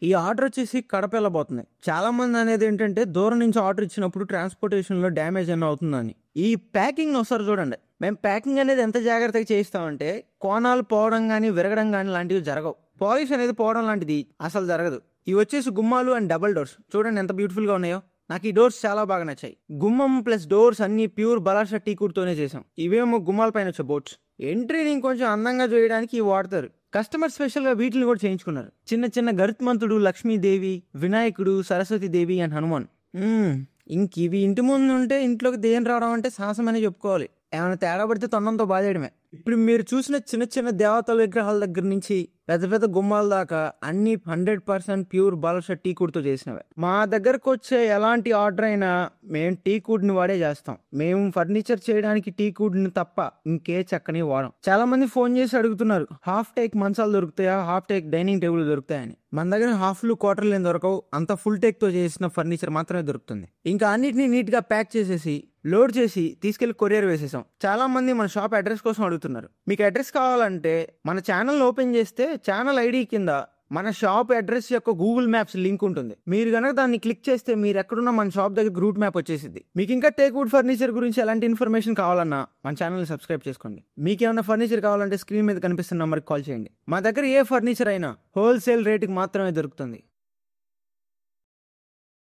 ఈ ఆర్డర్ వచ్చేసి కడప వెళ్ళబోతుంది. చాలా మంది అనేది ఏంటంటే దూరం నుంచి ఆర్డర్ ఇచ్చినప్పుడు ట్రాన్స్పోర్టేషన్లో డ్యామేజ్ అని అవుతుందని. ఈ ప్యాకింగ్ ఒకసారి చూడండి. మేము ప్యాకింగ్ అనేది ఎంత జాగ్రత్తగా చేయిస్తామంటే కోణాలు పోవడం కానీ విరగడం కానీ లాంటివి జరగవు. పాలిష్ అనేది పోవడం లాంటిది అసలు జరగదు. ఇవి వచ్చేసి గుమ్మాలు అండ్ డబుల్ డోర్స్. చూడండి ఎంత బ్యూటిఫుల్గా ఉన్నాయో. నాకు ఈ డోర్స్ చాలా బాగా నచ్చాయి. గుమ్మం ప్లస్ డోర్స్ అన్ని ప్యూర్ బలాషా టీకూడ్తోనే చేసాం. ఇవేమో గుమ్మాల పైన వచ్చే బోట్స్. ఎంట్రీని ఇంకొంచెం అందంగా చేయడానికి ఇవి వాడతారు. కస్టమర్ స్పెషల్గా వీటిని కూడా చేయించుకున్నారు. చిన్న చిన్న గరుత్మంతుడు, లక్ష్మీదేవి, వినాయకుడు, సరస్వతీదేవి అండ్ హనుమాన్. ఇంక ఇవి ఇంటి ముందు ఉంటే ఇంట్లోకి దేని రావడం అంటే సాహసం అనే చెప్పుకోవాలి. ఏమైనా తేడా పడితే తొండంతో బాధేయడమే. ఇప్పుడు మీరు చూసిన చిన్న చిన్న దేవతల విగ్రహాల దగ్గర నుంచి పెద్ద పెద్ద గుమ్మాల దాకా అన్ని 100% ప్యూర్ బాలషా టీకూడ్తో చేసినవే. మా దగ్గరకు వచ్చే ఎలాంటి ఆర్డర్ అయినా మేము టీకూడ్ని వాడే చేస్తాం. మేము ఫర్నిచర్ చేయడానికి టీకూడ్ని తప్ప ఇంకే చెక్కని వాడం. చాలా మంది ఫోన్ చేసి అడుగుతున్నారు, హాఫ్ టేక్ మంచాలు దొరుకుతాయా, హాఫ్ టేక్ డైనింగ్ టేబుల్ దొరుకుతాయని. మన దగ్గర హాఫ్లు క్వార్టర్లు ఏం దొరకవు. అంత ఫుల్ టేక్తో చేసిన ఫర్నిచర్ మాత్రమే దొరుకుతుంది. ఇంకా అన్నిటినీ నీట్గా ప్యాక్ చేసేసి లోడ్ చేసి తీసుకెళ్లి కొరియర్ వేసేసాం. చాలా మంది మన షాప్ అడ్రస్ కోసం అడుగుతున్నారు. మీకు అడ్రస్ కావాలంటే మన ఛానల్ ఓపెన్ చేస్తే ఛానల్ ఐడి కింద మన షాప్ అడ్రస్ యొక్క గూగుల్ మ్యాప్స్ లింక్ ఉంటుంది. మీరు కనుక దాన్ని క్లిక్ చేస్తే మీరు ఎక్కడున్నా మన షాప్ దగ్గర రూట్ మ్యాప్ వచ్చేసింది. మీకు ఇంకా టేక్వుడ్ ఫర్నిచర్ గురించి ఎలాంటి ఇన్ఫర్మేషన్ కావాలన్నా మన ఛానల్ని సబ్స్క్రైబ్ చేసుకోండి. మీకు ఏమైనా ఫర్నిచర్ కావాలంటే స్క్రీన్ మీద కనిపిస్తున్న నెంబర్కి కాల్ చేయండి. మా దగ్గర ఏ ఫర్నిచర్ అయినా హోల్సేల్ రేటుకి మాత్రమే దొరుకుతుంది.